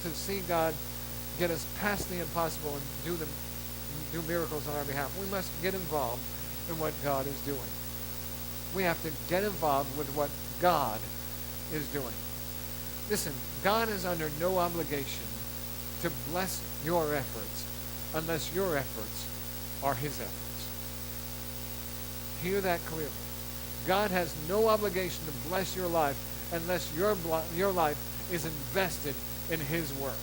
to see God get us past the impossible and do miracles on our behalf, we must get involved in what God is doing. We have to get involved with what God is doing. Listen, God is under no obligation to bless your efforts unless your efforts are his efforts. Hear that clearly. God has no obligation to bless your life unless your life is invested in his work.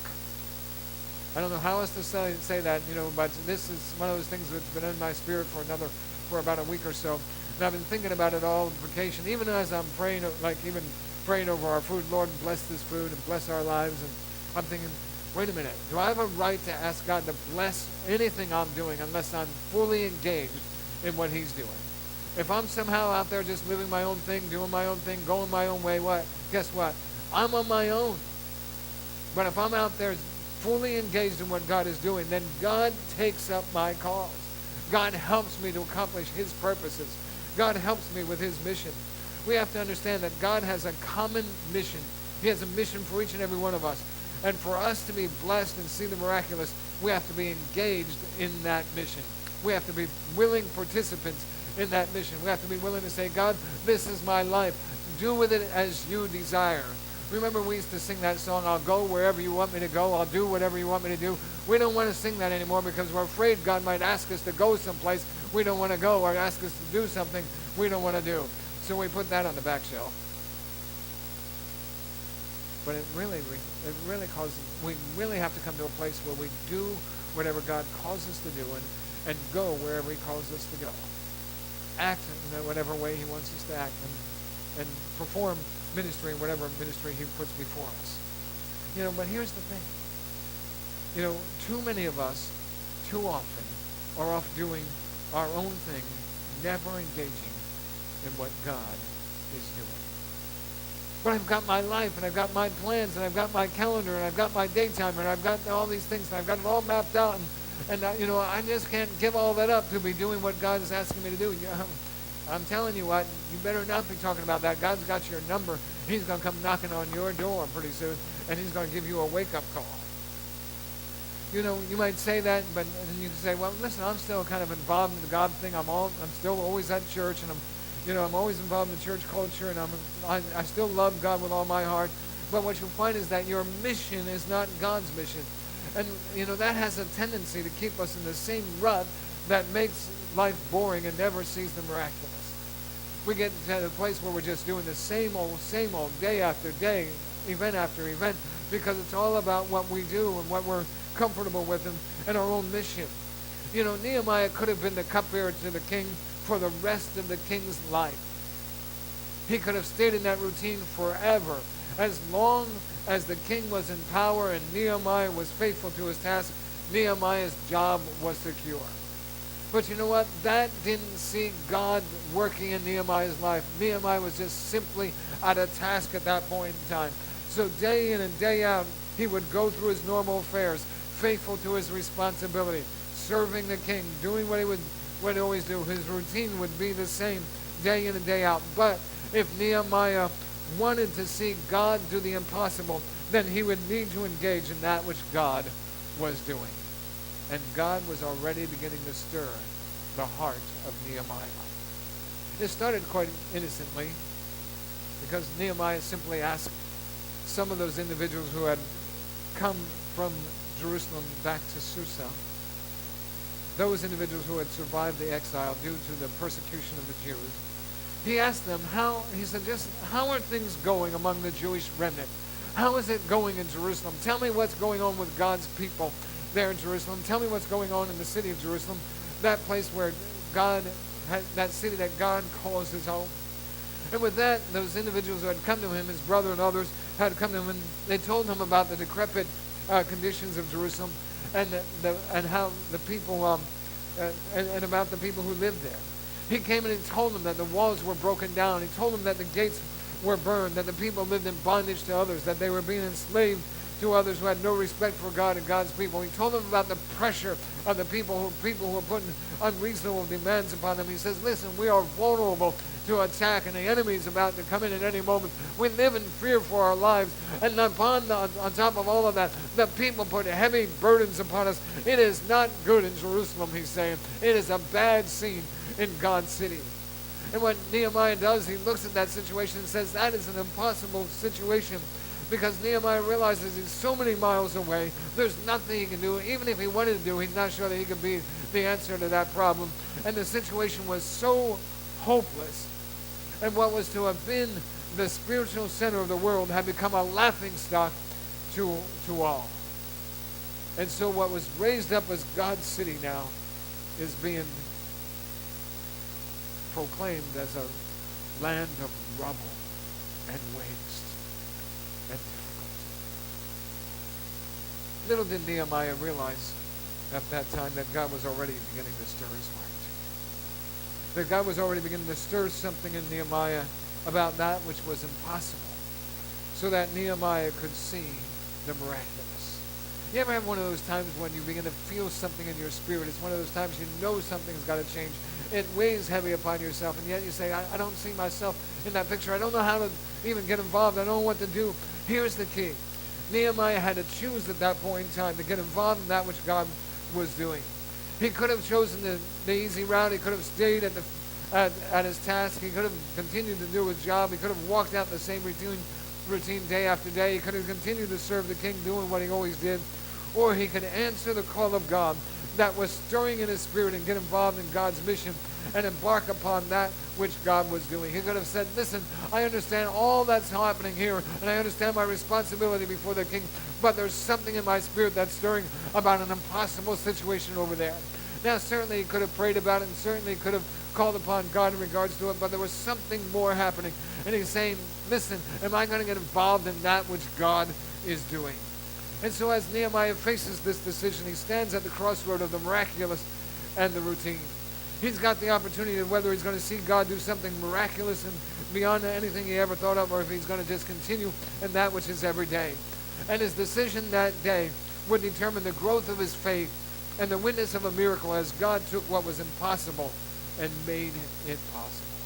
I don't know how else to say that, but this is one of those things that's been in my spirit for about a week or so. And I've been thinking about it all vacation, even as I'm praying, even praying over our food. Lord, bless this food and bless our lives. And I'm thinking, wait a minute, do I have a right to ask God to bless anything I'm doing unless I'm fully engaged in what he's doing? If I'm somehow out there just living my own thing, doing my own thing, going my own way, guess what? I'm on my own. But if I'm out there fully engaged in what God is doing, then God takes up my cause. God helps me to accomplish his purposes. God helps me with his mission. We have to understand that God has a common mission. He has a mission for each and every one of us. And for us to be blessed and see the miraculous, we have to be engaged in that mission. We have to be willing participants in that mission. We have to be willing to say, God, this is my life. Do with it as you desire. Remember, we used to sing that song, I'll go wherever you want me to go. I'll do whatever you want me to do. We don't want to sing that anymore because we're afraid God might ask us to go someplace we don't want to go, or ask us to do something we don't want to do. So we put that on the back shelf. But it really causes, we really have to come to a place where we do whatever God calls us to do and go wherever he calls us to go. Act in whatever way he wants us to act and perform ministry in whatever ministry he puts before us. But here's the thing. Too many of us, too often, are off doing our own thing, never engaging in what God is doing. But I've got my life, and I've got my plans, and I've got my calendar, and I've got my daytime, and I've got all these things, and I've got it all mapped out, and I just can't give all that up to be doing what God is asking me to do. I'm telling you what, you better not be talking about that. God's got your number. He's going to come knocking on your door pretty soon, and he's going to give you a wake-up call. You might say that, but you can say, well, listen, I'm still kind of involved in the God thing. I'm still always at church, and I'm always involved in church culture, and I still love God with all my heart. But what you'll find is that your mission is not God's mission. And, that has a tendency to keep us in the same rut that makes life boring and never sees the miraculous. We get to the place where we're just doing the same old, day after day, event after event, because it's all about what we do and what we're comfortable with and our own mission. Nehemiah could have been the cupbearer to the king for the rest of the king's life. He could have stayed in that routine forever, as long as the king was in power and Nehemiah was faithful to his task. Nehemiah's job was secure. But you know what? That didn't see God working in Nehemiah's life. Nehemiah was just simply at a task at that point in time. So day in and day out, he would go through his normal affairs, faithful to his responsibility, serving the king, doing what he always do. His routine would be the same day in and day out. But if Nehemiah wanted to see God do the impossible, then he would need to engage in that which God was doing. And God was already beginning to stir the heart of Nehemiah. It started quite innocently, because Nehemiah simply asked some of those individuals who had come from Jerusalem back to Susa, those individuals who had survived the exile due to the persecution of the Jews. He asked them, how are things going among the Jewish remnant? How is it going in Jerusalem? Tell me what's going on with God's people there in Jerusalem. Tell me what's going on in the city of Jerusalem, that place where that city that God calls his home. And with that, those individuals who had come to him, his brother and others, had come to him, and they told him about the decrepit conditions of Jerusalem, and how the people and about the people who lived there. He came and he told them that the walls were broken down. He told them that the gates were burned, that the people lived in bondage to others, that they were being enslaved to others who had no respect for God and God's people. He told them about the pressure of the people who were putting unreasonable demands upon them. He says, listen, we are vulnerable to attack, and the enemy is about to come in at any moment. We live in fear for our lives, and on top of all of that, the people put heavy burdens upon us. It is not good in Jerusalem, he's saying. It is a bad scene in God's city. And what Nehemiah does, he looks at that situation and says, that is an impossible situation, because Nehemiah realizes he's so many miles away, there's nothing he can do. Even if he wanted to do, he's not sure that he could be the answer to that problem. And the situation was so hopeless. And what was to have been the spiritual center of the world had become a laughingstock to all. And so what was raised up as God's city now is being proclaimed as a land of rubble and waste and difficulty. Little did Nehemiah realize at that time that God was already beginning to stir his heart. That God was already beginning to stir something in Nehemiah about that which was impossible, so that Nehemiah could see the miraculous. You ever have one of those times when you begin to feel something in your spirit? It's one of those times you know something's got to change. It weighs heavy upon yourself, and yet you say, I don't see myself in that picture. I don't know how to even get involved. I don't know what to do. Here's the key. Nehemiah had to choose at that point in time to get involved in that which God was doing. He could have chosen the easy route. He could have stayed at his task. He could have continued to do his job. He could have walked out the same routine day after day. He could have continued to serve the king doing what he always did. Or he could answer the call of God that was stirring in his spirit and get involved in God's mission and embark upon that which God was doing. He could have said, listen, I understand all that's happening here, and I understand my responsibility before the king, but there's something in my spirit that's stirring about an impossible situation over there. Now, certainly he could have prayed about it, and certainly could have called upon God in regards to it, but there was something more happening. And he's saying, listen, am I going to get involved in that which God is doing? And so as Nehemiah faces this decision, he stands at the crossroad of the miraculous and the routine. He's got the opportunity of whether he's going to see God do something miraculous and beyond anything he ever thought of, or if he's going to just continue in that which is every day. And his decision that day would determine the growth of his faith and the witness of a miracle as God took what was impossible and made it possible.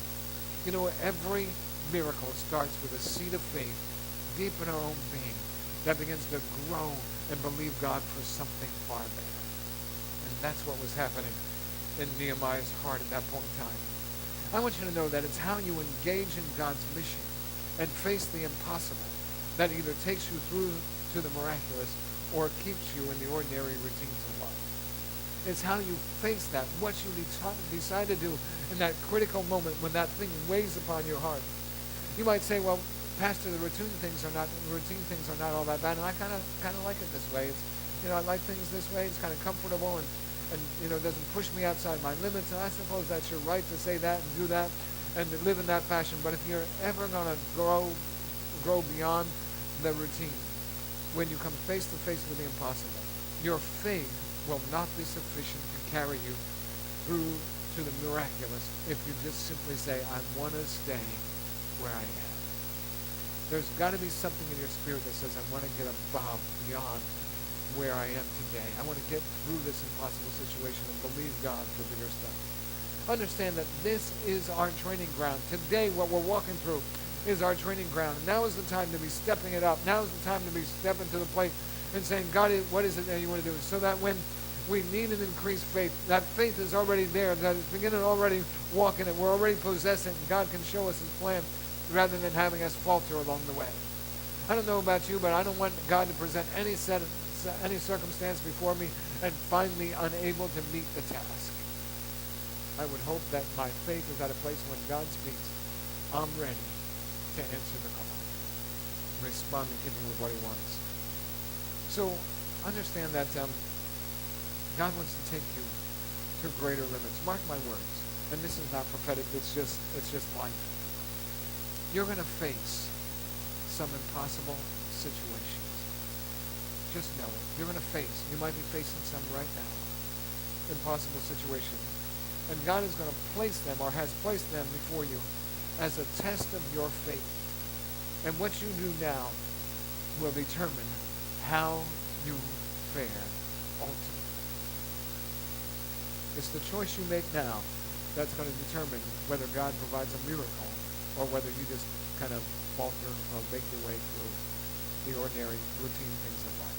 You know, every miracle starts with a seed of faith deep in our own being that begins to grow and believe God for something far better. And that's what was happening in Nehemiah's heart at that point in time. I want you to know that it's how you engage in God's mission and face the impossible that either takes you through to the miraculous or keeps you in the ordinary routines of life. It's how you face that, what you decide to do in that critical moment when that thing weighs upon your heart. You might say, well, Pastor, the routine things are not all that bad, and I kind of like it this way. It's, I like things this way. It's kind of comfortable, and it doesn't push me outside my limits. And I suppose that's your right to say that and do that and to live in that fashion. But if you're ever going to grow beyond the routine, when you come face to face with the impossible, your faith will not be sufficient to carry you through to the miraculous if you just simply say, I want to stay where I am. There's got to be something in your spirit that says, I want to get above, beyond where I am today. I want to get through this impossible situation and believe God for bigger stuff. Understand that this is our training ground. Today, what we're walking through is our training ground. Now is the time to be stepping it up. Now is the time to be stepping to the plate and saying, God, what is it that you want to do? So that when we need an increased faith, that faith is already there, that it's beginning to already walk in it. We're already possessing it. God can show us his plan rather than having us falter along the way. I don't know about you, but I don't want God to present any circumstance before me and find me unable to meet the task. I would hope that my faith is at a place when God speaks, I'm ready to answer the call, respond in keeping with what he wants. So understand that God wants to take you to greater limits. Mark my words, and this is not prophetic. It's just life. You're going to face some impossible situations. Just know it. You're going to face. You might be facing some right now. Impossible situations. And God is going to place them, or has placed them before you as a test of your faith. And what you do now will determine how you fare ultimately. It's the choice you make now that's going to determine whether God provides a miracle or whether you just kind of falter or make your way through the ordinary routine things of life.